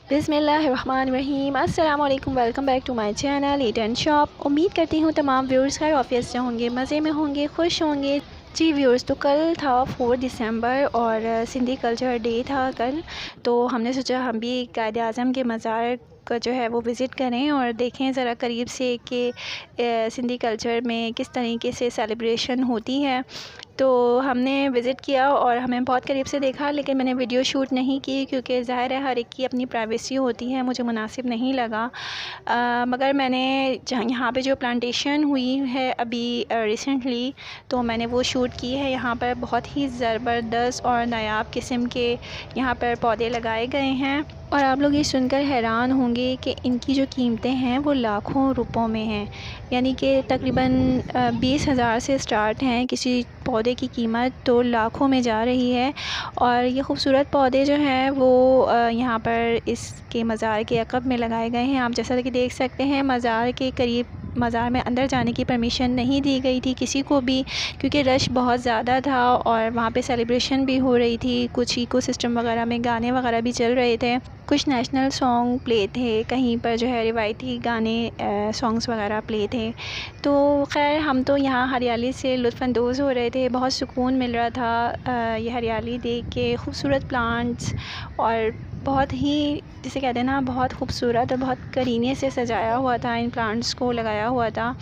बिस्मिल्लाहिर्रहमानिर्रहीम। अस्सलाम वालेकुम, welcome back to my channel eat and shop. उम्मीद करती हूँ तमाम व्यूअर्स खैर ऑफिस से होंगे, मज़े में होंगे, खुश होंगे। जी व्यूअर्स, तो कल था 4 दिसंबर और सिंधी कल्चर डे था कल। तो हमने सोचा हम भी कायद आज़म के मज़ार का जो है वो विज़िट करें और देखें ज़रा करीब से कि सिंधी कल्चर में किस तरीके से सेलिब्रेशन होती है। तो हमने विज़िट किया और हमें बहुत करीब से देखा, लेकिन मैंने वीडियो शूट नहीं की क्योंकि ज़ाहिर है हर एक की अपनी प्राइवेसी होती है, मुझे मुनासिब नहीं लगा। मगर मैंने जहाँ यहाँ पे जो प्लांटेशन हुई है अभी रिसेंटली, तो मैंने वो शूट की है। यहाँ पर बहुत ही ज़बरदस्त और नायाब किस्म के यहाँ पर पौधे लगाए गए हैं और आप लोग ये सुनकर हैरान होंगे कि इनकी जो कीमतें हैं वो लाखों रुपयों में हैं। यानी कि तकरीबन 20,000 से स्टार्ट हैं किसी पौधे की कीमत, तो लाखों में जा रही है। और ये खूबसूरत पौधे जो हैं वो यहाँ पर इसके मज़ार के अक़ब में लगाए गए हैं। आप जैसा कि देख सकते हैं मज़ार के करीब, मज़ार में अंदर जाने की परमिशन नहीं दी गई थी किसी को भी, क्योंकि रश बहुत ज़्यादा था और वहाँ पे सेलिब्रेशन भी हो रही थी। कुछ इको सिस्टम वगैरह में गाने वगैरह भी चल रहे थे, कुछ नेशनल सॉन्ग प्ले थे, कहीं पर जो है रिवायती गाने सॉन्ग्स वगैरह प्ले थे। तो खैर हम तो यहाँ हरियाली से लुत्फ़अंदोज़ हो रहे थे, बहुत सुकून मिल रहा था ये हरियाली देख के। खूबसूरत प्लांट्स और बहुत ही, जिसे कहते हैं ना, बहुत खूबसूरत और बहुत करीने से सजाया हुआ था, इन प्लांट्स को लगाया हुआ था।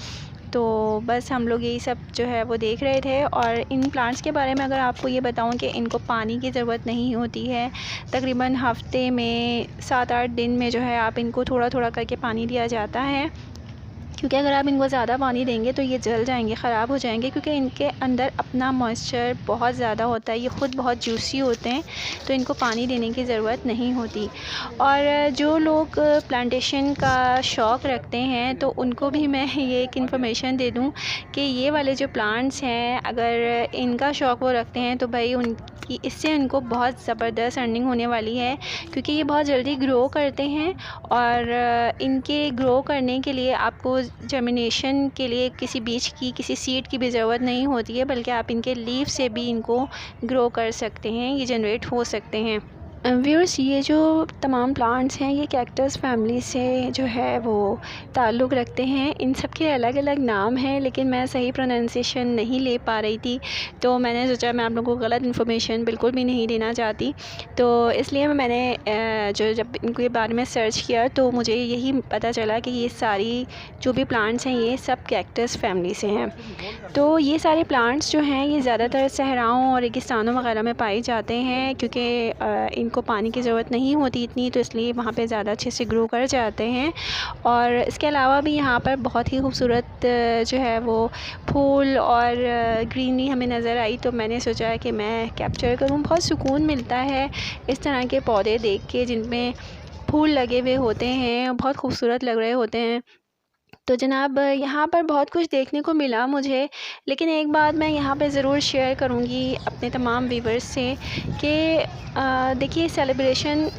तो बस हम लोग यही सब जो है वो देख रहे थे। और इन प्लांट्स के बारे में अगर आपको ये बताऊं कि इनको पानी की ज़रूरत नहीं होती है। तकरीबन हफ़्ते में 7-8 दिन में जो है आप इनको थोड़ा थोड़ा करके पानी दिया जाता है, क्योंकि अगर आप इनको ज़्यादा पानी देंगे तो ये जल जाएंगे, ख़राब हो जाएंगे, क्योंकि इनके अंदर अपना मॉइस्चर बहुत ज़्यादा होता है, ये ख़ुद बहुत जूसी होते हैं, तो इनको पानी देने की ज़रूरत नहीं होती। और जो लोग प्लांटेशन का शौक़ रखते हैं तो उनको भी मैं ये एक इन्फॉर्मेशन दे दूँ कि ये वाले जो प्लांट्स हैं, अगर इनका शौक़ वो रखते हैं तो भाई उनकी इससे उनको बहुत ज़बरदस्त अर्निंग होने वाली है, क्योंकि ये बहुत जल्दी ग्रो करते हैं। और इनके ग्रो करने के लिए आपको जर्मिनेशन के लिए किसी बीज की, किसी सीड की भी ज़रूरत नहीं होती है, बल्कि आप इनके लीफ से भी इनको ग्रो कर सकते हैं, ये जनरेट हो सकते हैं। व्यूअर्स, ये जो तमाम प्लांट्स हैं ये कैक्टस फैमिली से जो है वो ताल्लुक़ रखते हैं। इन सब के अलग अलग नाम हैं, लेकिन मैं सही प्रोनाउंसिएशन नहीं ले पा रही थी, तो मैंने सोचा मैं आप लोगों को गलत इन्फॉर्मेशन बिल्कुल भी नहीं देना चाहती। तो इसलिए मैंने जब इनके बारे में सर्च किया तो मुझे यही पता चला कि ये सारी जो भी प्लांट्स हैं ये सब कैक्टस फैमिली से हैं। तो ये सारे प्लांट्स जो हैं ये ज़्यादातर सहराओं और रेगिस्तानों वगैरह में पाए जाते हैं, क्योंकि को पानी की ज़रूरत नहीं होती इतनी, तो इसलिए वहाँ पे ज़्यादा अच्छे से ग्रो कर जाते हैं। और इसके अलावा भी यहाँ पर बहुत ही खूबसूरत जो है वो फूल और ग्रीनरी हमें नज़र आई, तो मैंने सोचा कि मैं कैप्चर करूँ। बहुत सुकून मिलता है इस तरह के पौधे देख के जिनमें फूल लगे हुए होते हैं, बहुत खूबसूरत लग रहे होते हैं। तो जनाब यहाँ पर बहुत कुछ देखने को मिला मुझे, लेकिन एक बात मैं यहाँ पे ज़रूर शेयर करूँगी अपने तमाम व्यूवर्स से कि देखिए, सेलिब्रेशन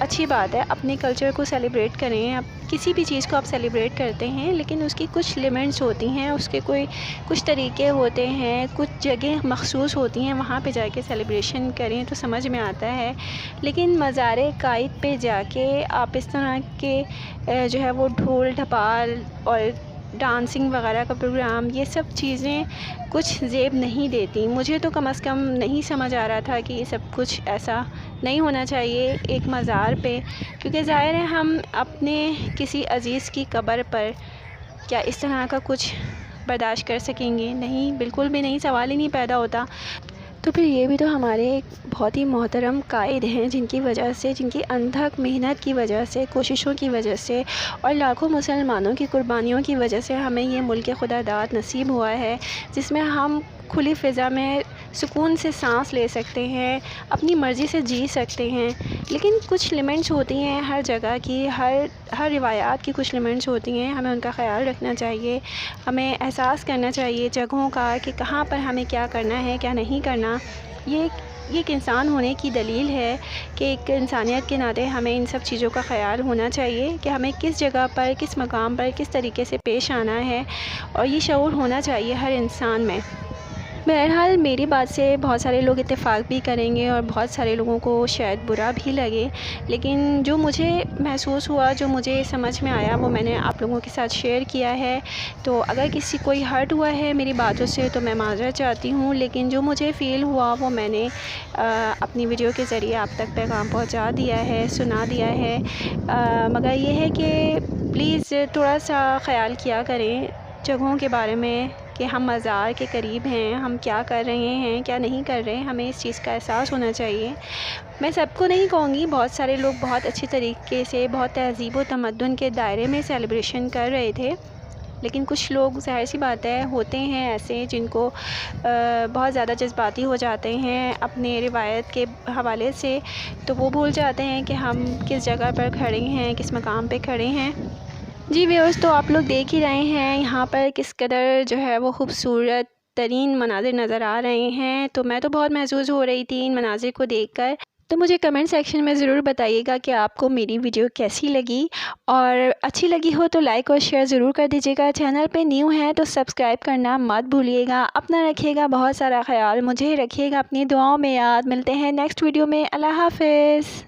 अच्छी बात है, अपने कल्चर को सेलिब्रेट करें। आप किसी भी चीज़ को आप सेलिब्रेट करते हैं, लेकिन उसकी कुछ लिमिट्स होती हैं, उसके कुछ तरीके होते हैं, कुछ जगह मखसूस होती हैं, वहाँ पे जाके सेलिब्रेशन करें तो समझ में आता है। लेकिन मज़ारे कायद पे जाके आप इस तरह के जो है वो ढोल ढपाल और डांसिंग वगैरह का प्रोग्राम, ये सब चीज़ें कुछ ज़ेब नहीं देती। मुझे तो कम से कम नहीं समझ आ रहा था कि ये सब कुछ ऐसा नहीं होना चाहिए एक मज़ार पे, क्योंकि ज़ाहिर है हम अपने किसी अज़ीज़ की कब्र पर क्या इस तरह का कुछ बर्दाश्त कर सकेंगे? नहीं, बिल्कुल भी नहीं, सवाल ही नहीं पैदा होता। तो फिर ये भी तो हमारे एक बहुत ही मोहतरम कायद हैं, जिनकी वजह से, जिनकी अनथक मेहनत की वजह से, कोशिशों की वजह से और लाखों मुसलमानों की कुर्बानियों की वजह से हमें ये मुल्क खुदादाद नसीब हुआ है, जिसमें हम खुली फ़िज़ा में सुकून से सांस ले सकते हैं, अपनी मर्ज़ी से जी सकते हैं। लेकिन कुछ लिमिट्स होती हैं हर जगह की, हर रिवायात की कुछ लिमिट्स होती हैं, हमें उनका ख़याल रखना चाहिए। हमें एहसास करना चाहिए जगहों का कि कहाँ पर हमें क्या करना है, क्या नहीं करना। ये एक इंसान होने की दलील है कि एक इंसानियत के नाते हमें इन सब चीज़ों का ख़याल होना चाहिए कि हमें किस जगह पर, किस मकाम पर किस तरीके से पेश आना है, और ये शऊर होना चाहिए हर इंसान में। بہرحال میری بات سے بہت سارے لوگ اتفاق بھی کریں گے اور بہت سارے لوگوں کو شاید برا بھی لگے، لیکن جو مجھے محسوس ہوا، جو مجھے سمجھ میں آیا، وہ میں نے آپ لوگوں کے ساتھ شیئر کیا ہے۔ تو اگر کسی کوئی ہرٹ ہوا ہے میری باتوں سے تو میں معذرت چاہتی ہوں، لیکن جو مجھے فیل ہوا وہ میں نے اپنی ویڈیو کے ذریعے آپ تک پیغام پہنچا دیا ہے، سنا دیا ہے۔ مگر یہ ہے کہ پلیز تھوڑا سا خیال کیا کریں جگہوں کے بارے میں کہ ہم مزار کے قریب ہیں، ہم کیا کر رہے ہیں کیا نہیں کر رہے، ہمیں اس چیز کا احساس ہونا چاہیے۔ میں سب کو نہیں کہوں گی، بہت سارے لوگ بہت اچھی طریقے سے، بہت تہذیب و تمدن کے دائرے میں سیلیبریشن کر رہے تھے، لیکن کچھ لوگ ظاہر سی بات ہے ہوتے ہیں ایسے جن کو بہت زیادہ جذباتی ہو جاتے ہیں اپنے روایت کے حوالے سے، تو وہ بھول جاتے ہیں کہ ہم کس جگہ پر کھڑے ہیں، کس مقام پہ کھڑے ہیں۔ جی ویورز، تو آپ لوگ دیکھ ہی رہے ہیں یہاں پر کس قدر جو ہے وہ خوبصورت ترین مناظر نظر آ رہے ہیں، تو میں تو بہت محظوظ ہو رہی تھی ان مناظر کو دیکھ کر۔ تو مجھے کمنٹ سیکشن میں ضرور بتائیے گا کہ آپ کو میری ویڈیو کیسی لگی، اور اچھی لگی ہو تو لائک اور شیئر ضرور کر دیجیے گا۔ چینل پہ نیو ہیں تو سبسکرائب کرنا مت بھولیے گا۔ اپنا رکھیے گا بہت سارا خیال، مجھے رکھیے گا اپنی دعاؤں میں یاد۔ ملتے ہیں نیکسٹ ویڈیو میں، اللہ حافظ۔